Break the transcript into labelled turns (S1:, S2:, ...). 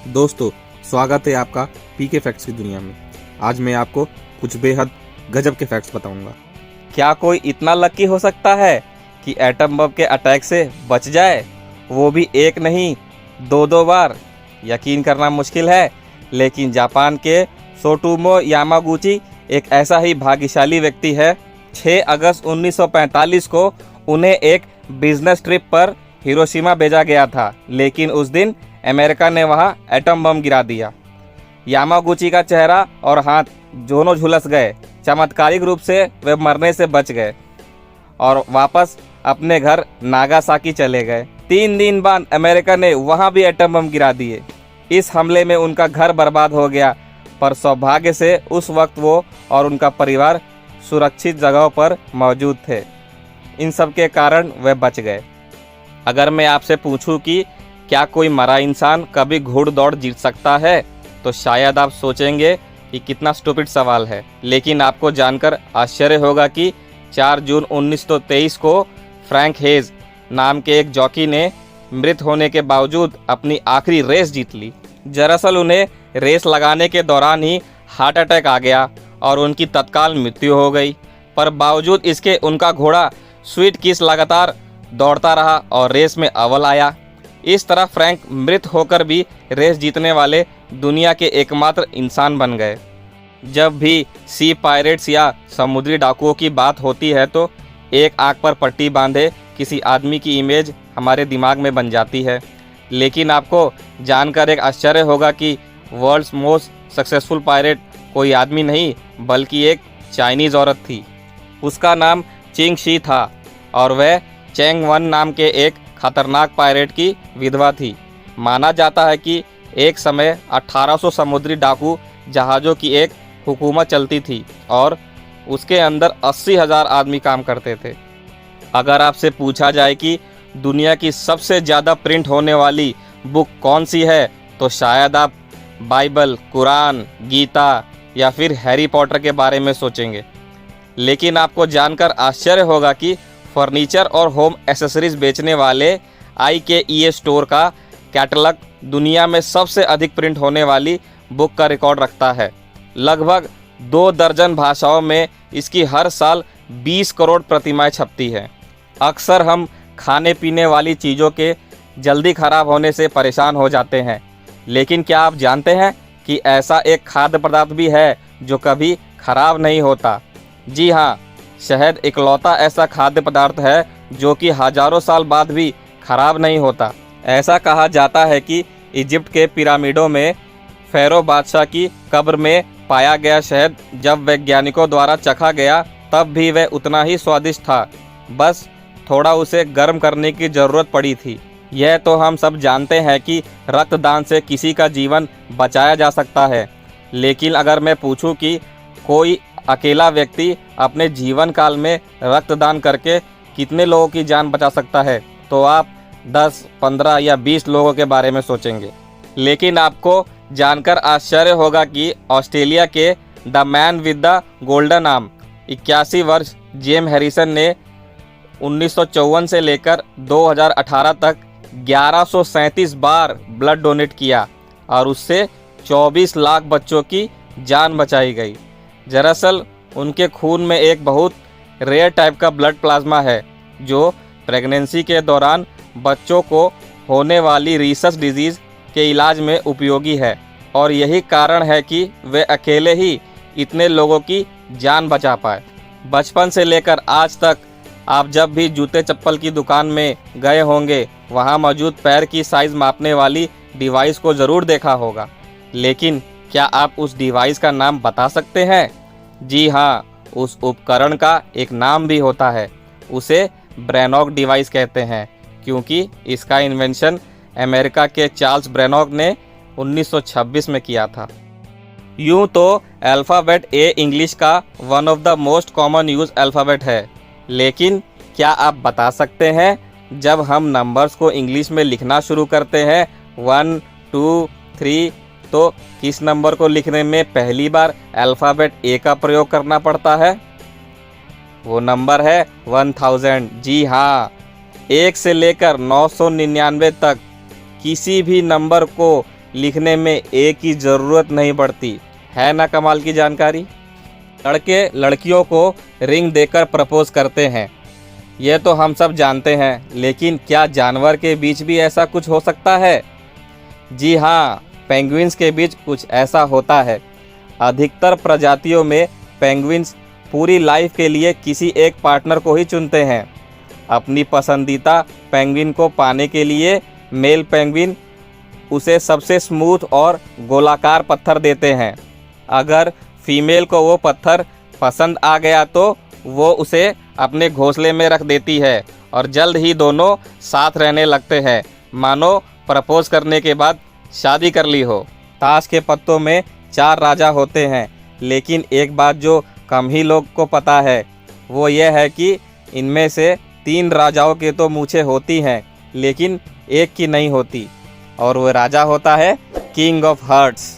S1: दोस्तों, स्वागत है आपका पीके फैक्ट्स की दुनिया में। आज मैं आपको कुछ बेहद गजब के फैक्ट्स बताऊंगा।
S2: क्या कोई इतना लकी हो सकता है कि एटम बम के अटैक से बच जाए, वो भी एक नहीं दो बार? यकीन करना मुश्किल है, लेकिन जापान के सोटोमो यामागुची एक ऐसा ही भाग्यशाली व्यक्ति है। 6 अगस्त 1945 को उन्हें एक बिजनेस ट्रिप पर हिरोशिमा भेजा गया था, लेकिन उस दिन अमेरिका ने वहां एटम बम गिरा दिया। यामागुची का चेहरा और हाथ दोनों झुलस गए। चमत्कारिक रूप से वे मरने से बच गए और वापस अपने घर नागासाकी चले गए। 3 दिन बाद अमेरिका ने वहां भी एटम बम गिरा दिए। इस हमले में उनका घर बर्बाद हो गया, पर सौभाग्य से उस वक्त वो और उनका परिवार सुरक्षित जगहों पर मौजूद थे। इन सब के कारण वे बच गए। अगर मैं आपसे पूछूं कि क्या कोई मरा इंसान कभी घुड़दौड़ जीत सकता है, तो शायद आप सोचेंगे कि कितना स्टूपिड सवाल है। लेकिन आपको जानकर आश्चर्य होगा कि 4 जून 1923 को फ्रैंक हेज नाम के एक जॉकी ने मृत होने के बावजूद अपनी आखिरी रेस जीत ली। दरअसल उन्हें रेस लगाने के दौरान ही हार्ट अटैक आ गया और उनकी तत्काल मृत्यु हो गई। पर बावजूद इसके उनका घोड़ा स्वीट किस लगातार दौड़ता रहा और रेस में अव्वल आया। इस तरह फ्रैंक मृत होकर भी रेस जीतने वाले दुनिया के एकमात्र इंसान बन गए। जब भी सी पायरेट्स या समुद्री डाकुओं की बात होती है तो एक आंख पर पट्टी बांधे किसी आदमी की इमेज हमारे दिमाग में बन जाती है। लेकिन आपको जानकर एक आश्चर्य होगा कि वर्ल्ड्स मोस्ट सक्सेसफुल पायरेट कोई आदमी नहीं, बल्कि एक चाइनीज़ औरत थी। उसका नाम चिंग शी था और वह चेंग वन नाम के एक खतरनाक पायरेट की विधवा थी। माना जाता है कि एक समय 1800 समुद्री डाकू जहाज़ों की एक हुकूमत चलती थी और उसके अंदर 80,000 आदमी काम करते थे। अगर आपसे पूछा जाए कि दुनिया की सबसे ज़्यादा प्रिंट होने वाली बुक कौन सी है, तो शायद आप बाइबल, कुरान, गीता या फिर हैरी पॉटर के बारे में सोचेंगे। लेकिन आपको जानकर आश्चर्य होगा कि फर्नीचर और होम एसेसरीज बेचने वाले IKEA स्टोर का कैटलॉग दुनिया में सबसे अधिक प्रिंट होने वाली बुक का रिकॉर्ड रखता है। लगभग 2 दर्जन भाषाओं में इसकी हर साल 20 करोड़ प्रतिमाएं छपती हैं। अक्सर हम खाने पीने वाली चीज़ों के जल्दी खराब होने से परेशान हो जाते हैं, लेकिन क्या आप जानते हैं कि ऐसा एक खाद्य पदार्थ भी है जो कभी खराब नहीं होता? जी हाँ, शहद इकलौता ऐसा खाद्य पदार्थ है जो कि हजारों साल बाद भी खराब नहीं होता। ऐसा कहा जाता है कि इजिप्ट के पिरामिडों में फ़ारो बादशाह की कब्र में पाया गया शहद जब वैज्ञानिकों द्वारा चखा गया तब भी वह उतना ही स्वादिष्ट था, बस थोड़ा उसे गर्म करने की ज़रूरत पड़ी थी। यह तो हम सब जानते हैं कि रक्तदान से किसी का जीवन बचाया जा सकता है, लेकिन अगर मैं पूछूं कि कोई अकेला व्यक्ति अपने जीवन काल में रक्तदान करके कितने लोगों की जान बचा सकता है, तो आप 10, 15 या 20 लोगों के बारे में सोचेंगे। लेकिन आपको जानकर आश्चर्य होगा कि ऑस्ट्रेलिया के the man with the golden arm 81 वर्ष जेम हैरिसन ने 1954 से लेकर 2018 तक 1137 बार ब्लड डोनेट किया और उससे 24 लाख बच्चों की जान बचाई गई। दरअसल उनके खून में एक बहुत रेयर टाइप का ब्लड प्लाज्मा है जो प्रेगनेंसी के दौरान बच्चों को होने वाली रीसस डिजीज़ के इलाज में उपयोगी है, और यही कारण है कि वे अकेले ही इतने लोगों की जान बचा पाए। बचपन से लेकर आज तक आप जब भी जूते चप्पल की दुकान में गए होंगे, वहां मौजूद पैर की साइज़ मापने वाली डिवाइस को ज़रूर देखा होगा। लेकिन क्या आप उस डिवाइस का नाम बता सकते हैं? जी हाँ, उस उपकरण का एक नाम भी होता है। उसे ब्रेनॉक डिवाइस कहते हैं, क्योंकि इसका इन्वेंशन अमेरिका के चार्ल्स ब्रेनॉक ने 1926 में किया था। यूँ तो अल्फ़ाबेट ए इंग्लिश का one of the most common use alphabet है, लेकिन क्या आप बता सकते हैं जब हम नंबर्स को इंग्लिश में लिखना शुरू करते हैं 1, 2, 3, तो किस नंबर को लिखने में पहली बार अल्फ़ाबेट ए का प्रयोग करना पड़ता है? वो नंबर है 1000। जी हाँ, 1 से लेकर 999 तक किसी भी नंबर को लिखने में एक की ज़रूरत नहीं पड़ती। है ना कमाल की जानकारी। लड़के लड़कियों को रिंग देकर प्रपोज करते हैं, ये तो हम सब जानते हैं, लेकिन क्या जानवर के बीच भी ऐसा कुछ हो सकता है? जी हाँ, पेंगुइन्स के बीच कुछ ऐसा होता है। अधिकतर प्रजातियों में पेंगुइन्स पूरी लाइफ के लिए किसी एक पार्टनर को ही चुनते हैं। अपनी पसंदीदा पेंगुइन को पाने के लिए मेल पेंगुइन उसे सबसे स्मूथ और गोलाकार पत्थर देते हैं। अगर फीमेल को वो पत्थर पसंद आ गया तो वो उसे अपने घोंसले में रख देती है और जल्द ही दोनों साथ रहने लगते हैं, मानो प्रपोज करने के बाद शादी कर ली हो। ताश के पत्तों में 4 राजा होते हैं, लेकिन एक बात जो कम ही लोग को पता है वो ये है कि इनमें से 3 राजाओं के तो मूछें होती हैं, लेकिन एक की नहीं होती, और वो राजा होता है किंग ऑफ हार्ट्स।